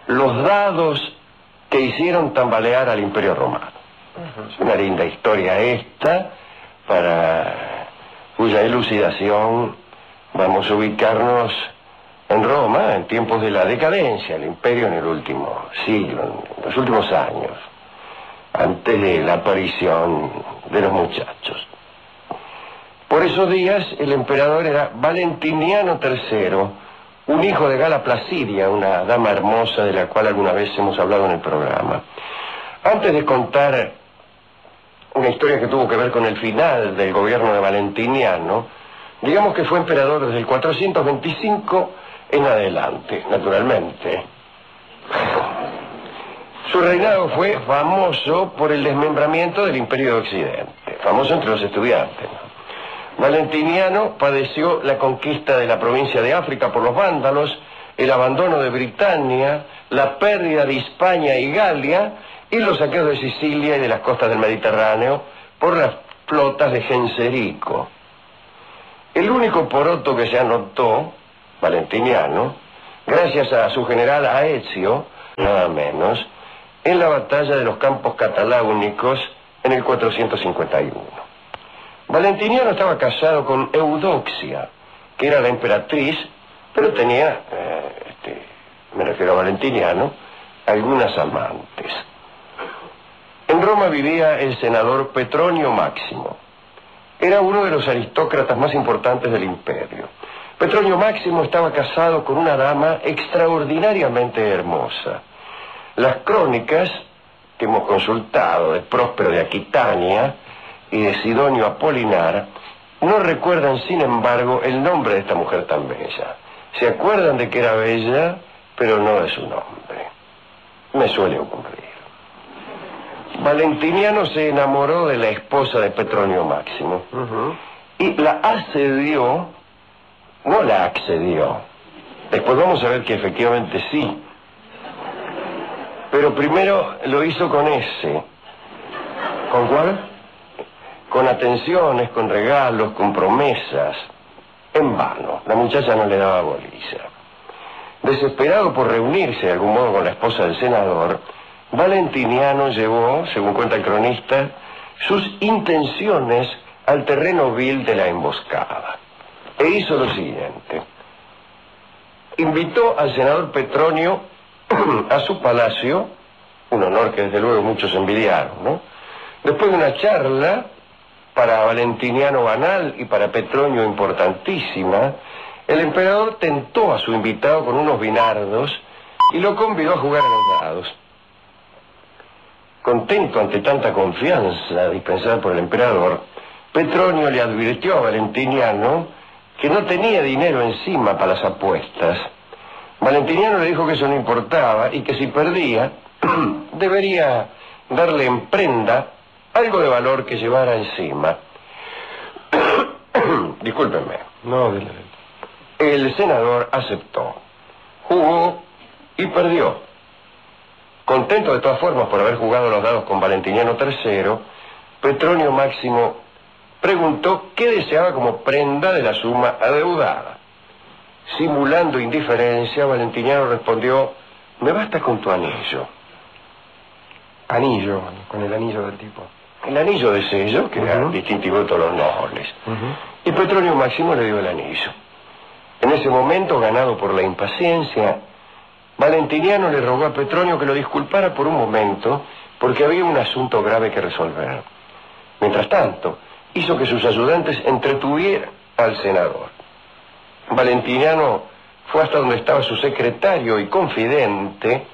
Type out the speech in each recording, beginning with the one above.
los dados que hicieron tambalear al Imperio Romano. Es una linda historia esta, para cuya elucidación vamos a ubicarnos en Roma, en tiempos de la decadencia, el imperio en el último siglo, en los últimos años, antes de la aparición de los muchachos. Por esos días el emperador era Valentiniano III, un hijo de Gala Placidia, una dama hermosa de la cual alguna vez hemos hablado en el programa. Antes de contar una historia que tuvo que ver con el final del gobierno de Valentiniano, digamos que fue emperador desde el 425 en adelante, naturalmente. Su reinado fue famoso por el desmembramiento del Imperio de Occidente, famoso entre los estudiantes, ¿no? Valentiniano padeció la conquista de la provincia de África por los vándalos, el abandono de Britania, la pérdida de Hispania y Galia y los saqueos de Sicilia y de las costas del Mediterráneo por las flotas de Genserico. El único poroto que se anotó, Valentiniano, gracias a su general Aezio, nada menos, en la batalla de los campos cataláunicos en el 451. Valentiniano estaba casado con Eudoxia, que era la emperatriz, pero tenía, me refiero a Valentiniano, algunas amantes. En Roma vivía el senador Petronio Máximo. Era uno de los aristócratas más importantes del imperio. Petronio Máximo estaba casado con una dama extraordinariamente hermosa. Las crónicas que hemos consultado de Próspero de Aquitania y de Sidonio Apolinar no recuerdan, sin embargo, el nombre de esta mujer tan bella. Se acuerdan de que era bella, pero no de su nombre. Me suele ocurrir. Valentiniano se enamoró de la esposa de Petronio Máximo y la asedió, no la accedió. Después vamos a ver que efectivamente sí. Pero primero lo hizo con ese. ¿Con cuál? Con atenciones, con regalos, con promesas. En vano, la muchacha no le daba bolilla. Desesperado por reunirse de algún modo con la esposa del senador, Valentiniano llevó, según cuenta el cronista, sus intenciones al terreno vil de la emboscada. E hizo lo siguiente. Invitó al senador Petronio a su palacio, un honor que desde luego muchos envidiaron, ¿no? Después de una charla, para Valentiniano banal y para Petronio importantísima, el emperador tentó a su invitado con unos vinardos y lo convidó a jugar a los dados. Contento ante tanta confianza dispensada por el emperador, Petronio le advirtió a Valentiniano que no tenía dinero encima para las apuestas. Valentiniano le dijo que eso no importaba y que si perdía, debería darle en prenda algo de valor que llevara encima. Discúlpenme. No, el senador aceptó, jugó y perdió. Contento de todas formas por haber jugado los dados con Valentiniano III, Petronio Máximo preguntó qué deseaba como prenda de la suma adeudada. Simulando indiferencia, Valentiniano respondió: me basta con tu anillo. Anillo, con el anillo del tipo. El anillo de sello, que era distintivo de todos los nobles. Y Petronio Máximo le dio el anillo. En ese momento, ganado por la impaciencia, Valentiniano le rogó a Petronio que lo disculpara por un momento, porque había un asunto grave que resolver. Mientras tanto, hizo que sus ayudantes entretuvieran al senador. Valentiniano fue hasta donde estaba su secretario y confidente,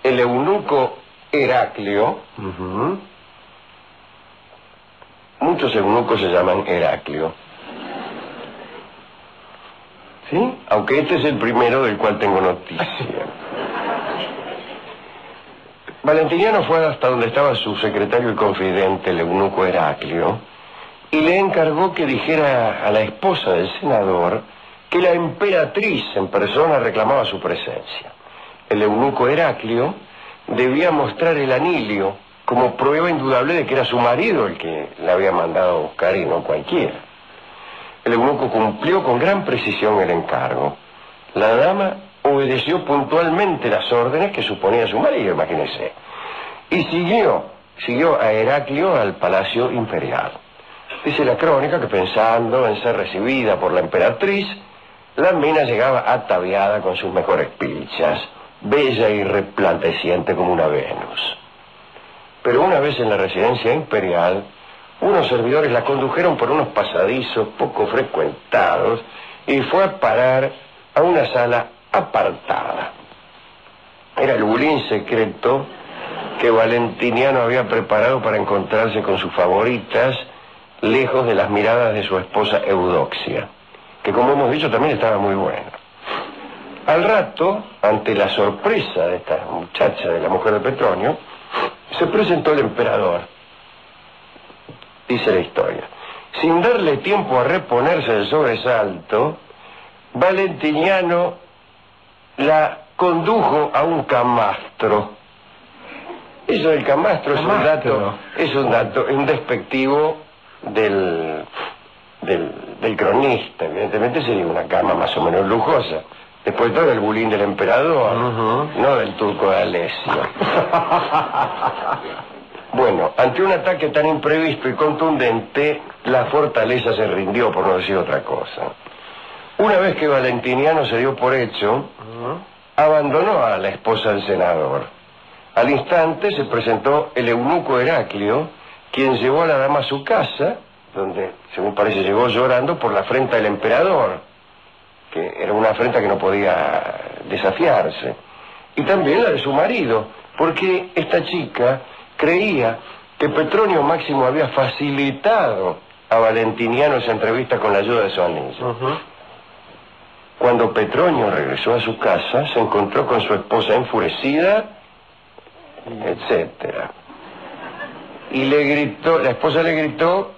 el eunuco Heraclio. Muchos eunucos se llaman Heraclio. ¿Sí? Aunque este es el primero del cual tengo noticia. Valentiniano fue hasta donde estaba su secretario y confidente, el eunuco Heraclio, y le encargó que dijera a la esposa del senador que la emperatriz en persona reclamaba su presencia. El eunuco Heraclio debía mostrar el anillo como prueba indudable de que era su marido el que la había mandado a buscar y no cualquiera. El eunuco cumplió con gran precisión el encargo. La dama obedeció puntualmente las órdenes que suponía su marido, imagínense. Y siguió a Heraclio al palacio imperial. Dice la crónica que pensando en ser recibida por la emperatriz, la mina llegaba ataviada con sus mejores pilchas, bella y resplandeciente como una Venus. Pero una vez en la residencia imperial, unos servidores la condujeron por unos pasadizos poco frecuentados y fue a parar a una sala apartada. Era el bulín secreto que Valentiniano había preparado para encontrarse con sus favoritas, lejos de las miradas de su esposa Eudoxia, que como hemos dicho también estaba muy buena. Al rato, ante la sorpresa de esta muchacha, de la mujer de Petronio, se presentó el emperador. Dice la historia. Sin darle tiempo a reponerse del sobresalto, Valentiniano la condujo a un camastro. Eso del camastro es un dato, un despectivo del cronista. Evidentemente sería una cama más o menos lujosa. Después de todo era el bulín del emperador, no del turco de Alessio. Bueno, ante un ataque tan imprevisto y contundente, la fortaleza se rindió, por no decir otra cosa. Una vez que Valentiniano se dio por hecho, abandonó a la esposa del senador. Al instante se presentó el eunuco Heraclio, quien llevó a la dama a su casa, donde, según parece, llegó llorando por la afrenta del emperador, que era una afrenta que no podía desafiarse, y también la de su marido, porque esta chica creía que Petronio Máximo había facilitado a Valentiniano esa entrevista con la ayuda de su anillo. Cuando Petronio regresó a su casa, se encontró con su esposa enfurecida, etcétera. Y la esposa le gritó: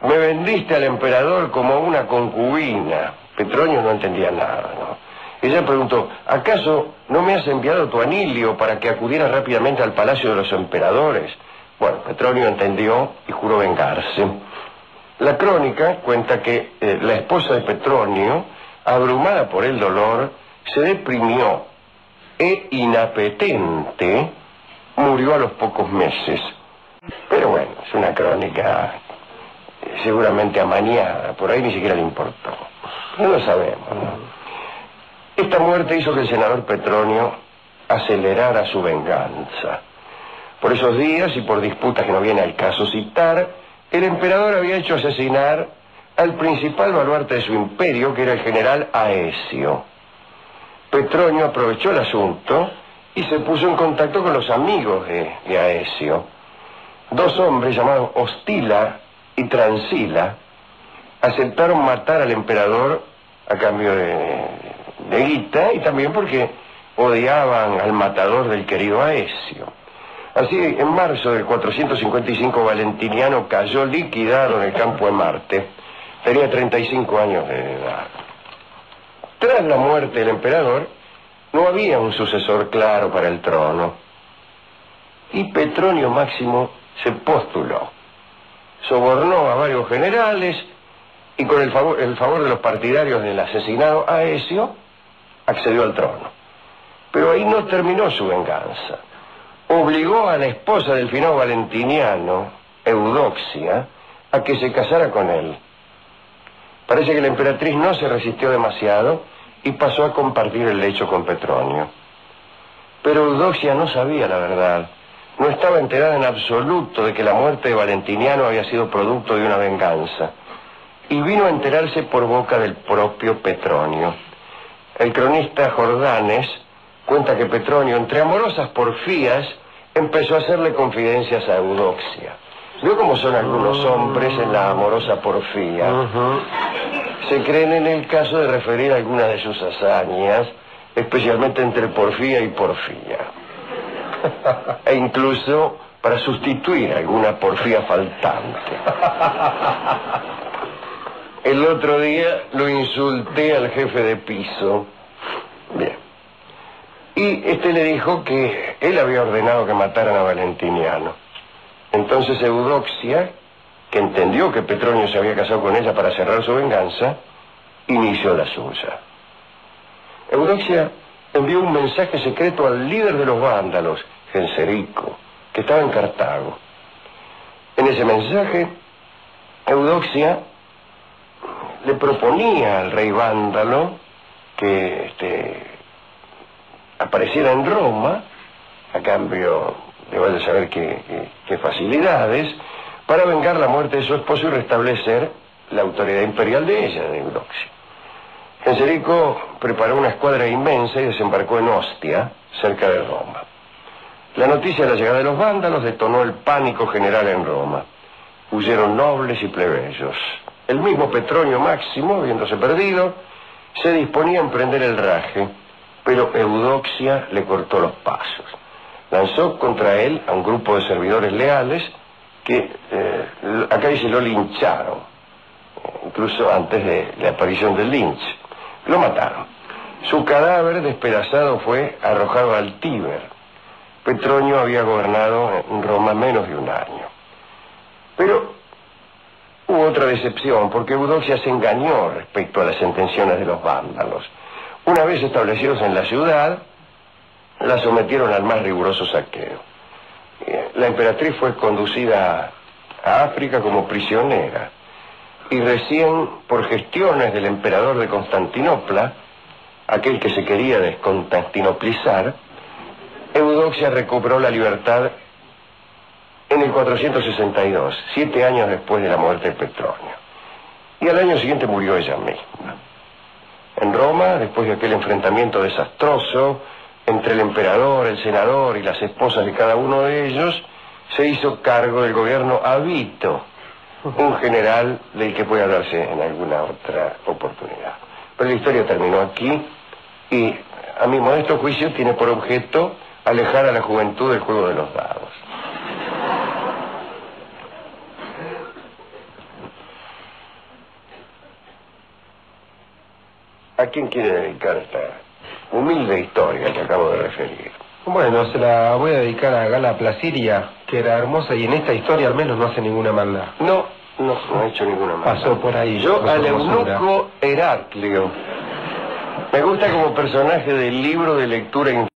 me vendiste al emperador como una concubina. Petronio no entendía nada, ¿no? Ella preguntó: ¿acaso no me has enviado tu anillo para que acudiera rápidamente al palacio de los emperadores? Bueno, Petronio entendió y juró vengarse. La crónica cuenta que la esposa de Petronio, abrumada por el dolor, se deprimió e inapetente murió a los pocos meses. Pero bueno, es una crónica seguramente amañada, por ahí ni siquiera le importó. No lo sabemos, ¿no? Esta muerte hizo que el senador Petronio acelerara su venganza. Por esos días y por disputas que no viene al caso citar, el emperador había hecho asesinar al principal baluarte de su imperio, que era el general Aecio. Petronio aprovechó el asunto y se puso en contacto con los amigos de Aecio. Dos hombres llamados Hostila y Transila aceptaron matar al emperador a cambio de guita, y también porque odiaban al matador del querido Aecio. Así, en marzo del 455, Valentiniano cayó liquidado en el campo de Marte. Tenía 35 años de edad. Tras la muerte del emperador, no había un sucesor claro para el trono. Y Petronio Máximo se postuló. Sobornó a varios generales y con el favor de los partidarios del asesinado Aecio, accedió al trono. Pero ahí no terminó su venganza. Obligó a la esposa del finado Valentiniano, Eudoxia, a que se casara con él. Parece que la emperatriz no se resistió demasiado y pasó a compartir el lecho con Petronio. Pero Eudoxia no sabía la verdad. No estaba enterada en absoluto de que la muerte de Valentiniano había sido producto de una venganza. Y vino a enterarse por boca del propio Petronio. El cronista Jordanes cuenta que Petronio, entre amorosas porfías, empezó a hacerle confidencias a Eudoxia. ¿Vio cómo son algunos hombres en la amorosa porfía? Se creen en el caso de referir algunas de sus hazañas, especialmente entre porfía y porfía. E incluso para sustituir alguna porfía faltante. El otro día lo insulté al jefe de piso. Bien. Y este le dijo que él había ordenado que mataran a Valentiniano. Entonces Eudoxia, que entendió que Petronio se había casado con ella para cerrar su venganza, inició la suya. Eudoxia envió un mensaje secreto al líder de los vándalos, Genserico, que estaba en Cartago. En ese mensaje, Eudoxia le proponía al rey vándalo que apareciera en Roma, a cambio de vaya a saber qué facilidades, para vengar la muerte de su esposo y restablecer la autoridad imperial de ella, de Eudoxia. Genserico preparó una escuadra inmensa y desembarcó en Ostia, cerca de Roma. La noticia de la llegada de los vándalos detonó el pánico general en Roma. Huyeron nobles y plebeyos. El mismo Petronio Máximo, viéndose perdido, se disponía a emprender el raje, pero Eudoxia le cortó los pasos. Lanzó contra él a un grupo de servidores leales que, acá dice, lo lincharon, incluso antes de la aparición del linch. Lo mataron. Su cadáver despedazado fue arrojado al Tíber. Petronio había gobernado en Roma menos de un año. Pero hubo otra decepción, porque Eudoxia se engañó respecto a las intenciones de los vándalos. Una vez establecidos en la ciudad, la sometieron al más riguroso saqueo. La emperatriz fue conducida a África como prisionera, y recién por gestiones del emperador de Constantinopla, aquel que se quería desconstantinoplizar, Eudoxia recuperó la libertad en el 462, 7 años después de la muerte de Petronio. Y al año siguiente murió ella misma. En Roma, después de aquel enfrentamiento desastroso entre el emperador, el senador y las esposas de cada uno de ellos, se hizo cargo del gobierno Avito, un general del que puede hablarse en alguna otra oportunidad. Pero la historia terminó aquí y, a mi modesto juicio, tiene por objeto alejar a la juventud del juego de los dados. ¿A quién quiere dedicar esta humilde historia que acabo de referir? Bueno, se la voy a dedicar a Gala Placidia, que era hermosa y en esta historia al menos no hace ninguna maldad. No ha hecho ninguna maldad. Pasó por ahí. Yo al eunuco Heraclio. Me gusta como personaje del libro de lectura infantil.